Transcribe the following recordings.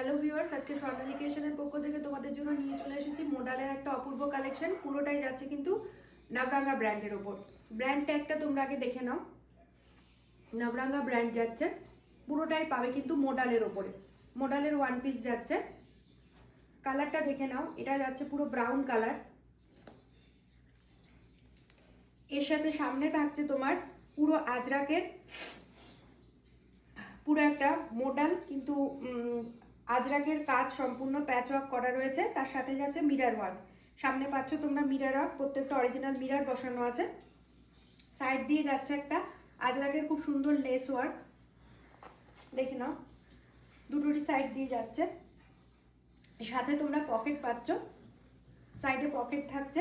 Hello viewers, আজকে স্বর্ণালী ক্রিয়েশনের পক্ষ থেকে তোমাদের জন্য নিয়ে চলে এসেছি মোডালের একটা অপূর্ব কালেকশন। পুরোটাই যাচ্ছে কিন্তু নবরাঙ্গা ব্র্যান্ডের ওপর। ব্র্যান্ড ট্যাগটা তোমরা আগে দেখে নাও। নবরাঙ্গা ব্র্যান্ড যাচ্ছে, পুরোটাই পাবে কিন্তু মোডালের ওপরে। মোডালের ওয়ান পিস যাচ্ছে। কালারটা দেখে নাও, এটা যাচ্ছে পুরো ব্রাউন কালার। এর সাথে সামনে থাকছে তোমার পুরো আজরাকের পুরো একটা মোডাল, কিন্তু আজরাকের কাজ সম্পূর্ণ প্যাচ ওয়ার্ক করা রয়েছে। তার সাথে যাচ্ছে মিরার ওয়ার্ক। সামনে পাচ্ছ তোমরা মিরার ওয়ার্ক, প্রত্যেকটা অরিজিনাল মিরার বসানো আছে। সাইড দিয়ে যাচ্ছে একটা আজরাকের খুব সুন্দর লেস ওয়ার্ক, দেখে নাও, দুটোরই সাইড দিয়ে যাচ্ছে। সাথে তোমরা পকেট পাচ্ছ, সাইডে পকেট থাকছে,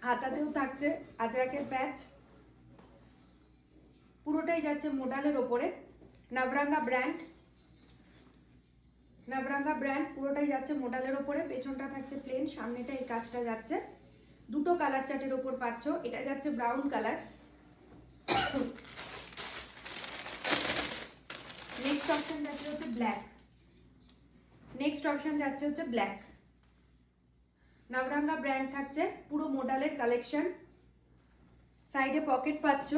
হাতাতেও থাকছে আজরাকের প্যাচ। পুরোটাই যাচ্ছে মোডালের ওপরে। নবরাঙ্গা ব্র্যান্ড, নবরাঙ্গা ব্র্যান্ড পুরোটাই যাচ্ছে মোডালের ওপরে। পেছনটা থাকছে প্লেন, সামনেটা এই কাজটা যাচ্ছে। দুটো কালার চার্টের ওপর পাচ্ছ। এটা যাচ্ছে ব্রাউন কালার। নেক্সট অপশন যাচ্ছে হচ্ছে ব্ল্যাক। নেক্সট অপশন যাচ্ছে হচ্ছে ব্ল্যাক। নবরাঙ্গা ব্র্যান্ড থাকছে, পুরো মোডালের কালেকশন। সাইডে পকেট পাচ্ছ,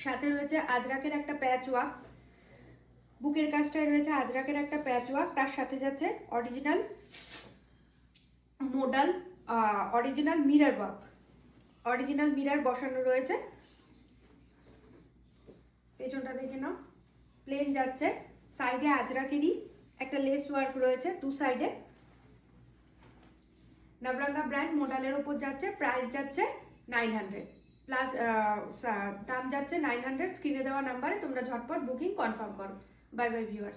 সাথে রয়েছে আজরাকের একটা প্যাচ ওয়ার্ক। বুকের কাজটায় রয়েছে আজরাকের একটা প্যাচ ওয়ার্ক। তার সাথে যাচ্ছে original modal, original mirror work, original mirror বসানো রয়েছে। পেছনটা দেখে নাও, প্লেন যাচ্ছে। সাইডে আজরাকেরই একটা লেস ওয়ার্ক রয়েছে দু সাইডে। নবরাঙ্গা ব্র্যান্ড মোডালের ওপর যাচ্ছে। প্রাইস যাচ্ছে 900 প্লাস, দাম যাচ্ছে 900। স্ক্রিনে দেওয়া নাম্বারে তোমরা ঝটপট বুকিং কনফার্ম করো। Bye bye viewers.